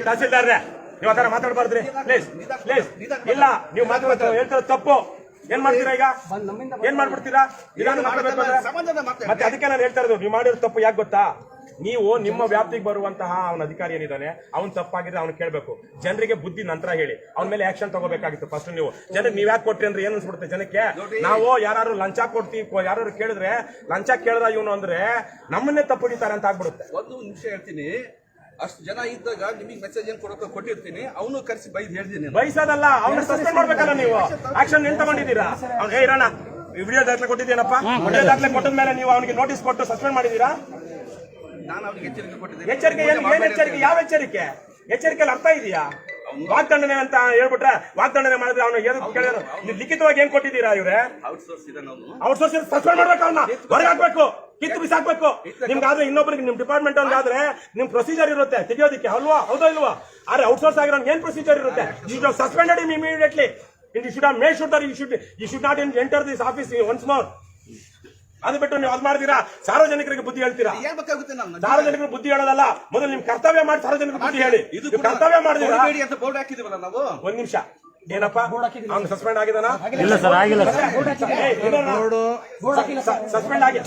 ತಹಸೀಲ್ದಾರ್ರೆ ನೀವು ಆತರ ಮಾತಾಡಬಾರ್ದ್ರಿ please please. ಇಲ್ಲ ನೀವು ಮಾತಾಡ್ತಾ ಹೇಳ್ತಾರೆ ತಪ್ಪು. ಏನ್ ಮಾಡ್ತೀರಾ ಈಗ? ಏನ್ ಮಾಡ್ಬಿಡ್ತೀರಾ? ಮತ್ತೆ ಅದಕ್ಕೆ ನಾನು ಹೇಳ್ತಾ ಇರೋದು ನೀವು ಮಾಡಿರೋ ತಪ್ಪು ಯಾಕೆ ಗೊತ್ತಾ? ನೀವು ನಿಮ್ಮ ವ್ಯಾಪ್ತಿಗೆ ಬರುವಂತಹ ಅವನ ಅಧಿಕಾರಿ ಏನಿದ್ದಾನೆ ಅವ್ನು ತಪ್ಪಾಗಿದ್ರೆ ಅವ್ನು ಕೇಳಬೇಕು. ಜನರಿಗೆ ಬುದ್ಧಿ ನಂತರ ಹೇಳಿ ಅವನ ಮೇಲೆ ಆಕ್ಷನ್ ತಗೋಬೇಕಾಗಿತ್ತು. ಫಸ್ಟ್ ನೀವು ಜನರಿಗೆ ನೀವ್ ಯಾಕೆ ಕೊಟ್ರಿ ಅಂದ್ರೆ ಏನ್ ಅನ್ಸ್ಬಿಡುತ್ತೆ ಜನಕ್ಕೆ? ನಾವು ಯಾರು ಲಂಚ ಕೊಡ್ತೀವಿ, ಯಾರು ಕೇಳಿದ್ರೆ ಲಂಚ ಕೇಳ್ದ ಇವನು ಅಂದ್ರೆ ನಮ್ಮನ್ನೇ ತಪ್ಪು ಹಿಡಿತಾರೆ ಅಂತ ಆಗ್ಬಿಡುತ್ತೆ. ಒಂದು ನಿಮಿಷ ಹೇಳ್ತೀನಿ. ಅಷ್ಟು ಜನ ಇದ್ದಾಗ ನಿಮಗೆ ಮೆಸೇಜ್ ಏನ್ ಕೊಟ್ಟಿರ್ತೀನಿ, ಅವನು ಕರೆಸಿ ಬೈದ್ ಹೇಳ್ತೀನಿ. ಬೈಸೋದಲ್ಲ, ಅವ್ನ ಸಸ್ಪೆಂಡ್ ಮಾಡ್ಬೇಕಲ್ಲ ನೀವು. ಆಕ್ಷನ್ ಏನ್ ತಗೊಂಡಿದ್ದೀರಾ? ಅವ್ನು ಇರೋಣ ವಿಡಿಯೋ ದಾಖಲೆ ಕೊಟ್ಟಿದ್ದೀನಪ್ಪ. ವಿಡಿಯೋ ದಾಖಲೆ ಕೊಟ್ಟಿದ ಮೇಲೆ ನೀವು ಅವನಿಗೆ ನೋಟಿಸ್ ಕೊಟ್ಟು ಸಸ್ಪೆಂಡ್ ಮಾಡಿದೀರಾ? ನಾನು ಅವ್ರಿಗೆ ಎಚ್ಚರಿಕೆ ಕೊಟ್ಟಿದ್ದೀನಿ. ಎಚ್ಚರಿಕೆ ಏನ್ ಎಚ್ಚರಿಕೆ? ಯಾವ ಎಚ್ಚರಿಕೆ? ಎಚ್ಚರಿಕೆಯಲ್ಲಿ ಅರ್ಥ ಇದೆಯಾ? ವಾಗ್ದಂಡನೆ ಅಂತ ಹೇಳ್ಬಿಟ್ರೆ ವಾಗ್ದಂಡನೆ ಮಾಡಿದ್ರೆ ಅವನು ಏನು ಕೇಳಿದ್ರು? ಲಿಖಿತವಾಗಿ ಏನ್ ಕೊಟ್ಟಿದ್ದೀರಾ? ಇವ್ರೆ ಔಟ್ಸೋರ್ಸ್ ಸಸ್ಪೆಂಡ್ ಮಾಡ್ಬೇಕು, ಅವನ್ನ ಹೊರಗೆ ಹಾಕ್ಬೇಕು, ಕಿತ್ತು ಬಿಸಾಕ್ಬೇಕು. ನಿಮ್ಗಾದ್ರೆ ಇನ್ನೊಬ್ರಿಗೆ ನಿಮ್ ಡಿಪಾರ್ಟ್ಮೆಂಟ್ ಆದ್ರೆ ನಿಮ್ ಪ್ರೊಸೀಜರ್ ಇರುತ್ತೆ ತೆಗಿಯೋದಕ್ಕೆ, ಅಲ್ವಾ? ಹೌದಾ ಇಲ್ವಾ? ಆದ್ರೆ ಔಟ್ಸೋರ್ಸ್ ಆಗಿರೋ ಏನ್ ಪ್ರೊಸೀಜರ್ ಇರುತ್ತೆ? You suspended him immediately. You should have made sure that you should not enter this office once more. ಅದು ಬಿಟ್ಟು ನೀವು ಅದು ಮಾಡ್ತೀರಾ? ಸಾರ್ವಜನಿಕರಿಗೆ ಬುದ್ಧಿ ಹೇಳ್ತೀರಾ? ಸಾರ್ವಜನಿಕರಿಗೆ ಬುದ್ಧಿ ಹೇಳೋದಲ್ಲ, ಮೊದಲು ನಿಮ್ ಕರ್ತವ್ಯ ಮಾಡಿ ಸಾರ್ವಜನಿಕರಿಗೆ ಬುದ್ಧಿ ಹೇಳಿ. ಕರ್ತವ್ಯ ಮಾಡಿದಿರಾ? ಒಂದ್ ನಿಮಿಷ, ಏನಪ್ಪ ಅವ್ನು ಸಸ್ಪೆಂಡ್ ಆಗಿದಾನ? ಇಲ್ಲ ಸರ್, ಆಗಿಲ್ಲ.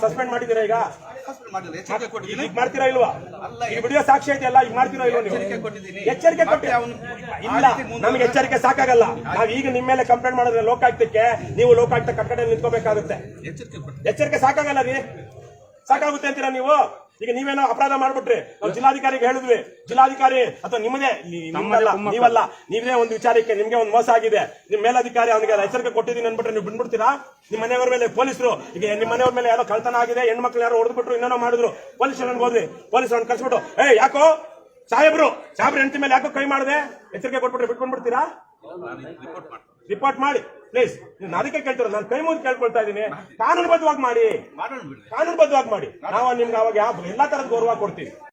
ಸಸ್ಪೆಂಡ್ ಮಾಡಿದೀರಾ? ಈಗ ಈಗ ಮಾಡ್ತೀರಾ ಇಲ್ವಾ? ಈ ವಿಡಿಯೋ ಸಾಕ್ಷಿ ಇದೆಯಲ್ಲ, ಈಗ ಮಾಡ್ತೀರಾ ಇಲ್ವಾ? ನೀವು ಎಚ್ಚರಿಕೆ ಕೊಟ್ಟಿ ಇಲ್ಲ, ನಮ್ಗೆ ಎಚ್ಚರಿಕೆ ಸಾಕಾಗಲ್ಲ. ನಾವ್ ಈಗ ನಿಮ್ಮ ಮೇಲೆ ಕಂಪ್ಲೇಂಟ್ ಮಾಡಿದ್ರೆ ಲೋಕಾಯುಕ್ತಕ್ಕೆ, ನೀವು ಲೋಕಾಯುಕ್ತ ಕಟ್ಟಡ ನಿಂತ್ಕೋಬೇಕಾಗುತ್ತೆ. ಎಚ್ಚರಿಕೆ ಸಾಕಾಗಲ್ಲ ರೀ, ಸಾಕಾಗುತ್ತೆ ಅಂತೀರಾ ನೀವು? ಈಗ ನೀವೇನೋ ಅಪರಾಧ ಮಾಡ್ಬಿಟ್ರಿ, ನಾವು ಜಿಲ್ಲಾಧಿಕಾರಿಗೆ ಹೇಳಿದ್ವಿ. ಜಿಲ್ಲಾಧಿಕಾರಿ ಅಥವಾ ನಿಮ್ಮದೇ ನೀವಲ್ಲ, ನೀವೇ ಒಂದು ವಿಚಾರಕ್ಕೆ ನಿಮ್ಗೆ ಒಂದು ಮೋಸ ಆಗಿದೆ, ನಿಮ್ ಮೇಲಧಿಕಾರಿ ಅವನಿಗೆ ಎಚ್ಚರಿಕೆ ಕೊಟ್ಟಿದ್ದೀನಿ ಅಂದ್ಬಿಟ್ರೆ ನೀವು ಬಿಟ್ಬಿಡ್ತೀರಾ? ನಿಮ್ಮ ಮನೆಯವರ ಮೇಲೆ ಪೊಲೀಸರು, ಈಗ ನಿಮ್ಮ ಮನೆಯವ್ರ ಮೇಲೆ ಯಾರೋ ಕಳ್ತನ ಆಗಿದೆ, ಹೆಣ್ಮಕ್ಳು ಯಾರೋ ಹೊಡೆದ್ಬಿಟ್ರು, ಇನ್ನೇನೋ ಮಾಡಿದ್ರು, ಪೊಲೀಸ್ ಸ್ಟೇಷನ್ ಹೋದ್ವಿ, ಪೊಲೀಸ್ ಅವ್ನು ಕಳ್ಸ್ಬಿಟ್ಟು ಯಾಕೋ ಸಾಹೇಬ್ರು ಹೆಂಡತಿ ಮೇಲೆ ಯಾಕೋ ಕೈ ಮಾಡಿದೆ, ಎಚ್ಚರಿಕೆ ಕೊಟ್ಬಿಟ್ರೆ ಬಿಟ್ಕೊಂಡ್ಬಿಡ್ತೀರಾ? ರಿಪೋರ್ಟ್ ಮಾಡಿ ಪ್ಲೀಸ್. ನೀವು ಅದಕ್ಕೆ ಕೇಳ್ತೀರ, ನಾನು ಕೈ ಮುಗಿದು ಕೇಳ್ಕೊಳ್ತಾ ಇದ್ದೀನಿ, ಕಾನೂನುಬದ್ಧವಾಗಿ ಮಾಡಿ, ಕಾನೂನುಬದ್ಧವಾಗಿ ಮಾಡಿ. ನಾವು ನಿಮ್ಗೆ ಅವಾಗ ಎಲ್ಲಾ ತರದ ಗೌರವ ಕೊಡ್ತೀವಿ.